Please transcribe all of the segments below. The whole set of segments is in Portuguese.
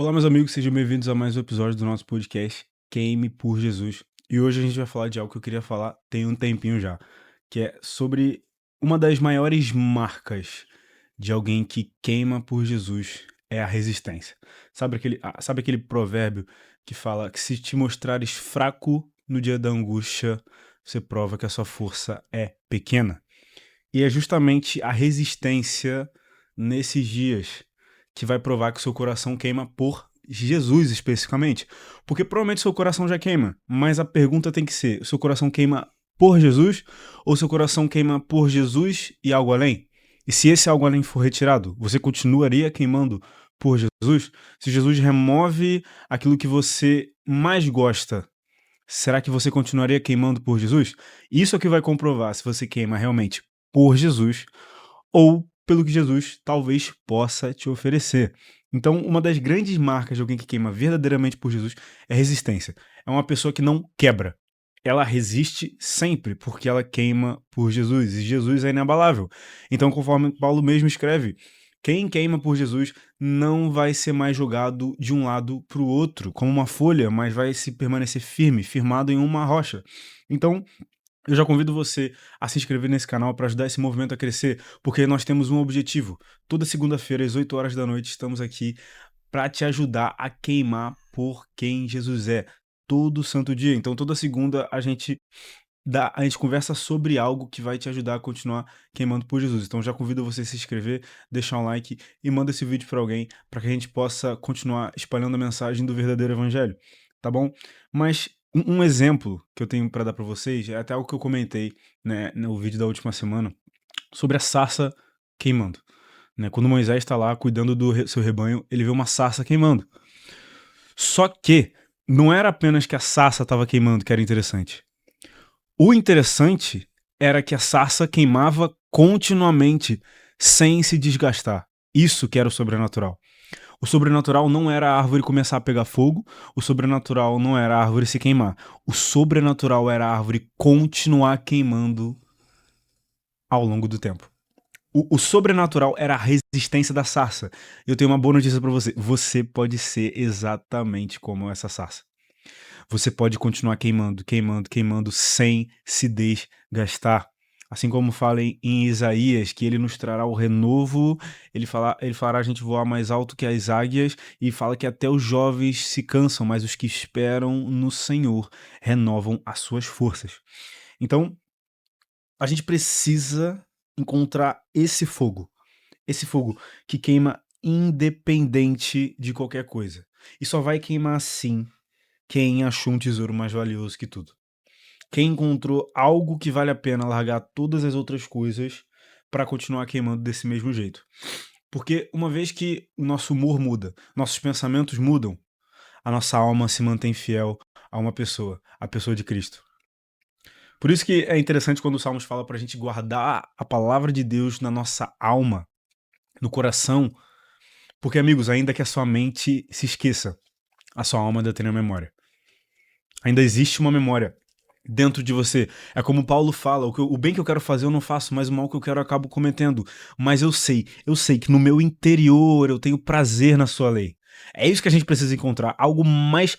Olá, meus amigos, sejam bem-vindos a mais um episódio do nosso podcast Queime por Jesus. E hoje a gente vai falar de algo que eu queria falar tem um tempinho já, que é sobre uma das maiores marcas de alguém que queima por Jesus é a resistência. Sabe aquele provérbio que fala que se te mostrares fraco no dia da angústia, você prova que a sua força é pequena? E é justamente a resistência nesses dias que vai provar que o seu coração queima por Jesus especificamente. Porque provavelmente seu coração já queima, mas a pergunta tem que ser: o seu coração queima por Jesus ou seu coração queima por Jesus e algo além? E se esse algo além for retirado, você continuaria queimando por Jesus? Se Jesus remove aquilo que você mais gosta, será que você continuaria queimando por Jesus? Isso é o que vai comprovar se você queima realmente por Jesus ou pelo que Jesus talvez possa te oferecer. Então, uma das grandes marcas de alguém que queima verdadeiramente por Jesus é resistência. É uma pessoa que não quebra. Ela resiste sempre porque ela queima por Jesus e Jesus é inabalável. Então, conforme Paulo mesmo escreve, quem queima por Jesus não vai ser mais jogado de um lado para o outro, como uma folha, mas vai se permanecer firme, firmado em uma rocha. Então, eu já convido você a se inscrever nesse canal para ajudar esse movimento a crescer, porque nós temos um objetivo. Toda segunda-feira, às 8 horas da noite, estamos aqui para te ajudar a queimar por quem Jesus é. Todo santo dia. Então, toda segunda a gente conversa sobre algo que vai te ajudar a continuar queimando por Jesus. Então, já convido você a se inscrever, deixar um like e manda esse vídeo para alguém para que a gente possa continuar espalhando a mensagem do verdadeiro evangelho, tá bom? Mas um exemplo que eu tenho para dar para vocês é até algo que eu comentei, né, no vídeo da última semana sobre a sarça queimando, né? Quando Moisés está lá cuidando do seu rebanho, ele vê uma sarça queimando. Só que não era apenas que a sarça estava queimando que era interessante. O interessante era que a sarça queimava continuamente, sem se desgastar. Isso que era o sobrenatural. O sobrenatural não era a árvore começar a pegar fogo, o sobrenatural não era a árvore se queimar. O sobrenatural era a árvore continuar queimando ao longo do tempo. O sobrenatural era a resistência da sarça. Eu tenho uma boa notícia pra você. Você pode ser exatamente como essa sarça. Você pode continuar queimando, queimando, queimando sem se desgastar. Assim como fala em Isaías, que ele nos trará o renovo, ele fará a gente voar mais alto que as águias, e fala que até os jovens se cansam, mas os que esperam no Senhor renovam as suas forças. Então, a gente precisa encontrar esse fogo que queima independente de qualquer coisa. E só vai queimar assim quem achou um tesouro mais valioso que tudo. Quem encontrou algo que vale a pena largar todas as outras coisas para continuar queimando desse mesmo jeito. Porque uma vez que o nosso humor muda, nossos pensamentos mudam, a nossa alma se mantém fiel a uma pessoa, a pessoa de Cristo. Por isso que é interessante quando o Salmos fala para a gente guardar a palavra de Deus na nossa alma, no coração, porque, amigos, ainda que a sua mente se esqueça, a sua alma ainda tem a memória. Ainda existe uma memória dentro de você. É como Paulo fala, o bem que eu quero fazer eu não faço, mas o mal que eu quero eu acabo cometendo. Mas eu sei que no meu interior eu tenho prazer na sua lei. É isso que a gente precisa encontrar, algo mais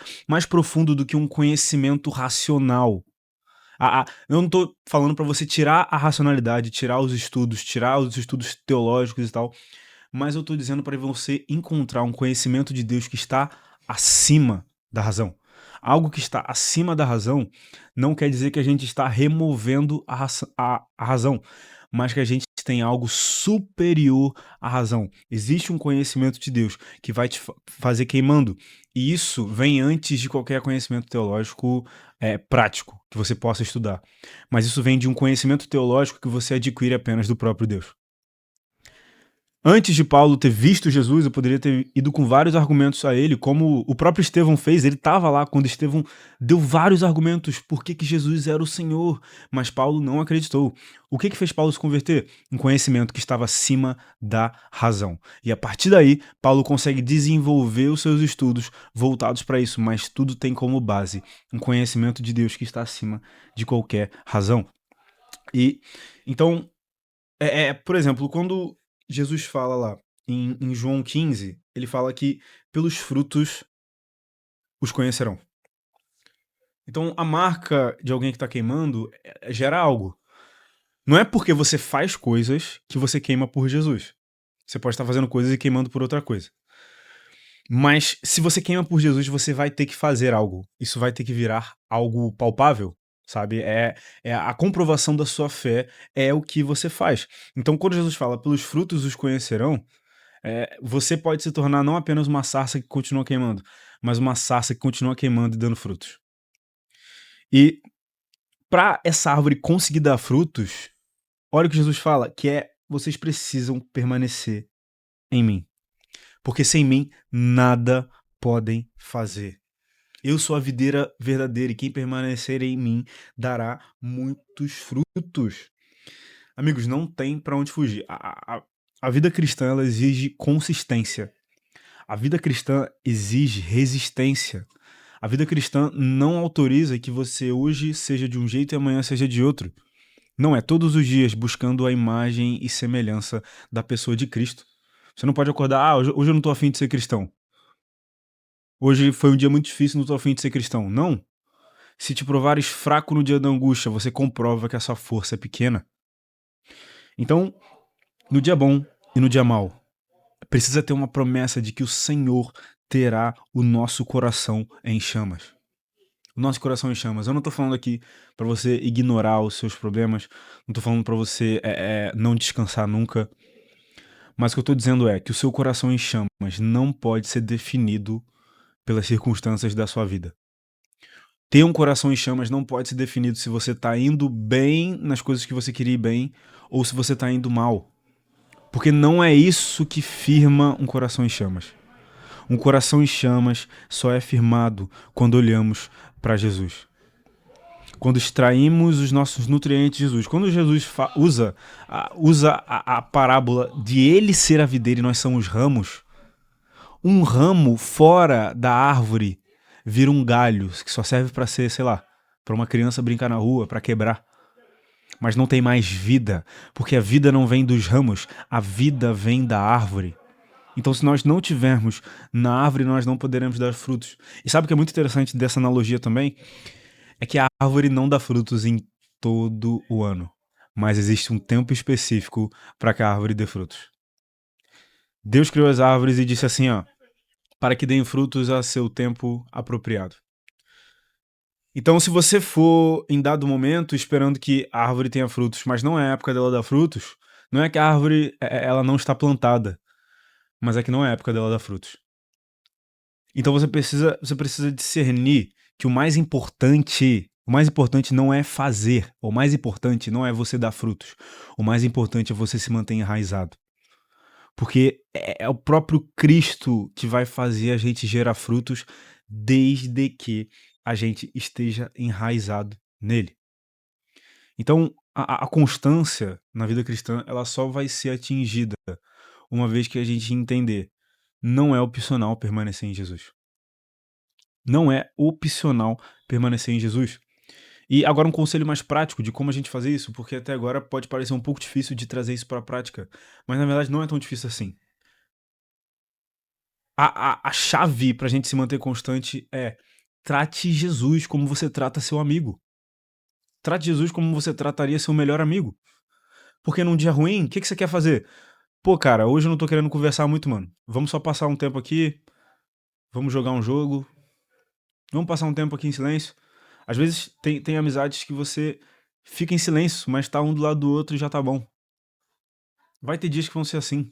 profundo do que um conhecimento racional. Eu não tô falando para você tirar a racionalidade, tirar os estudos teológicos e tal, mas eu tô dizendo para você encontrar um conhecimento de Deus que está acima da razão. Algo que está acima da razão não quer dizer que a gente está removendo a razão, mas que a gente tem algo superior à razão. Existe um conhecimento de Deus que vai te fazer queimando, e isso vem antes de qualquer conhecimento teológico prático que você possa estudar. Mas isso vem de um conhecimento teológico que você adquire apenas do próprio Deus. Antes de Paulo ter visto Jesus, eu poderia ter ido com vários argumentos a ele, como o próprio Estevão fez. Ele estava lá quando Estevão deu vários argumentos por que Jesus era o Senhor, mas Paulo não acreditou. O que fez Paulo se converter? Um conhecimento que estava acima da razão. E a partir daí, Paulo consegue desenvolver os seus estudos voltados para isso, mas tudo tem como base um conhecimento de Deus que está acima de qualquer razão. E então, por exemplo, quando Jesus fala lá em João 15, ele fala que pelos frutos os conhecerão. Então, a marca de alguém que está queimando gera algo. Não é porque você faz coisas que você queima por Jesus. Você pode estar fazendo coisas e queimando por outra coisa. Mas se você queima por Jesus, você vai ter que fazer algo. Isso vai ter que virar algo palpável, sabe? É a comprovação da sua fé é o que você faz. Então, quando Jesus fala, pelos frutos os conhecerão, você pode se tornar não apenas uma sarça que continua queimando, mas uma sarça que continua queimando e dando frutos. E para essa árvore conseguir dar frutos, olha o que Jesus fala, que é vocês precisam permanecer em mim. Porque sem mim nada podem fazer. Eu sou a videira verdadeira e quem permanecer em mim dará muitos frutos. Amigos, não tem para onde fugir. A vida cristã ela exige consistência. A vida cristã exige resistência. A vida cristã não autoriza que você hoje seja de um jeito e amanhã seja de outro. Não é todos os dias buscando a imagem e semelhança da pessoa de Cristo. Você não pode acordar, hoje eu não tô afim de ser cristão. Hoje foi um dia muito difícil, não tô afim de ser cristão. Não. Se te provares fraco no dia da angústia, você comprova que a sua força é pequena. Então, no dia bom e no dia mau, precisa ter uma promessa de que o Senhor terá o nosso coração em chamas. O nosso coração em chamas. Eu não tô falando aqui pra você ignorar os seus problemas, não tô falando pra você não descansar nunca, mas o que eu tô dizendo é que o seu coração em chamas não pode ser definido pelas circunstâncias da sua vida. Ter um coração em chamas não pode ser definido se você tá indo bem nas coisas que você queria ir bem ou se você tá indo mal. Porque não é isso que firma um coração em chamas. Um coração em chamas só é firmado quando olhamos para Jesus. Quando extraímos os nossos nutrientes de Jesus. Quando Jesus usa a parábola de ele ser a videira e nós somos ramos, um ramo fora da árvore vira um galho que só serve para ser, sei lá, para uma criança brincar na rua, para quebrar. Mas não tem mais vida, porque a vida não vem dos ramos, a vida vem da árvore. Então, se nós não tivermos na árvore, nós não poderemos dar frutos. E sabe o que é muito interessante dessa analogia também? É que a árvore não dá frutos em todo o ano, mas existe um tempo específico para que a árvore dê frutos. Deus criou as árvores e disse assim, ó, para que deem frutos a seu tempo apropriado. Então, se você for em dado momento esperando que a árvore tenha frutos, mas não é a época dela dar frutos, não é que a árvore ela não está plantada, mas é que não é a época dela dar frutos. Então você precisa discernir que o mais importante não é fazer, o mais importante não é você dar frutos, o mais importante é você se manter enraizado. Porque é o próprio Cristo que vai fazer a gente gerar frutos desde que a gente esteja enraizado nele. Então, a constância na vida cristã, ela só vai ser atingida uma vez que a gente entender, não é opcional permanecer em Jesus. Não é opcional permanecer em Jesus. E agora um conselho mais prático de como a gente fazer isso, porque até agora pode parecer um pouco difícil de trazer isso para a prática, mas na verdade não é tão difícil assim. A chave pra gente se manter constante é trate Jesus como você trata seu amigo. Trate Jesus como você trataria seu melhor amigo. Porque num dia ruim, o que você quer fazer? Pô, cara, hoje eu não tô querendo conversar muito, mano. Vamos só passar um tempo aqui, vamos jogar um jogo, vamos passar um tempo aqui em silêncio. Às vezes tem amizades que você fica em silêncio, mas tá um do lado do outro e já tá bom. Vai ter dias que vão ser assim.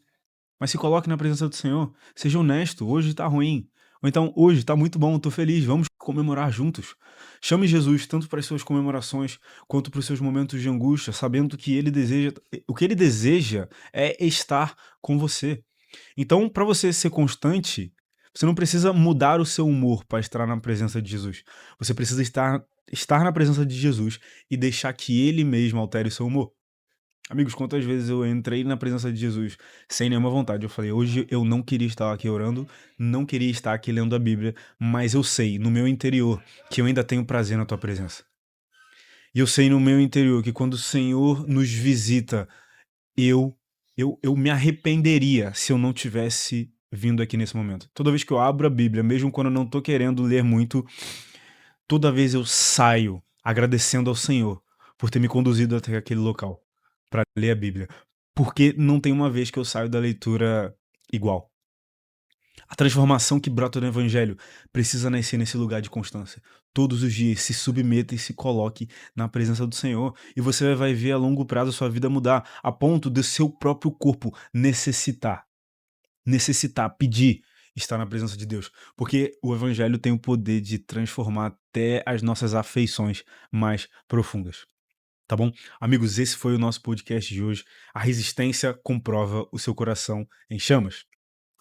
Mas se coloque na presença do Senhor. Seja honesto. Hoje tá ruim. Ou então, hoje tá muito bom, tô feliz. Vamos comemorar juntos. Chame Jesus tanto para as suas comemorações quanto para os seus momentos de angústia, sabendo que o que ele deseja é estar com você. Então, para você ser constante, você não precisa mudar o seu humor para estar na presença de Jesus. Você precisa estar na presença de Jesus e deixar que ele mesmo altere o seu humor. Amigos, quantas vezes eu entrei na presença de Jesus sem nenhuma vontade? Eu falei, hoje eu não queria estar aqui orando, não queria estar aqui lendo a Bíblia, mas eu sei no meu interior que eu ainda tenho prazer na tua presença. E eu sei no meu interior que quando o Senhor nos visita, eu me arrependeria se eu não tivesse vindo aqui nesse momento. Toda vez que eu abro a Bíblia, mesmo quando eu não tô querendo ler muito, toda vez eu saio agradecendo ao Senhor por ter me conduzido até aquele local para ler a Bíblia. Porque não tem uma vez que eu saio da leitura igual. A transformação que brota do evangelho precisa nascer nesse lugar de constância. Todos os dias se submeta e se coloque na presença do Senhor e você vai ver a longo prazo a sua vida mudar, a ponto do seu próprio corpo necessitar, pedir estar na presença de Deus. Porque o evangelho tem o poder de transformar até as nossas afeições mais profundas. Tá bom? Amigos, esse foi o nosso podcast de hoje. A resistência comprova o seu coração em chamas.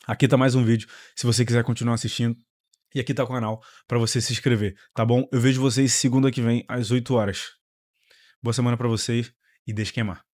Aqui tá mais um vídeo, se você quiser continuar assistindo. E aqui tá o canal pra você se inscrever, tá bom? Eu vejo vocês segunda que vem, às 8 horas. Boa semana pra vocês e deixe queimar.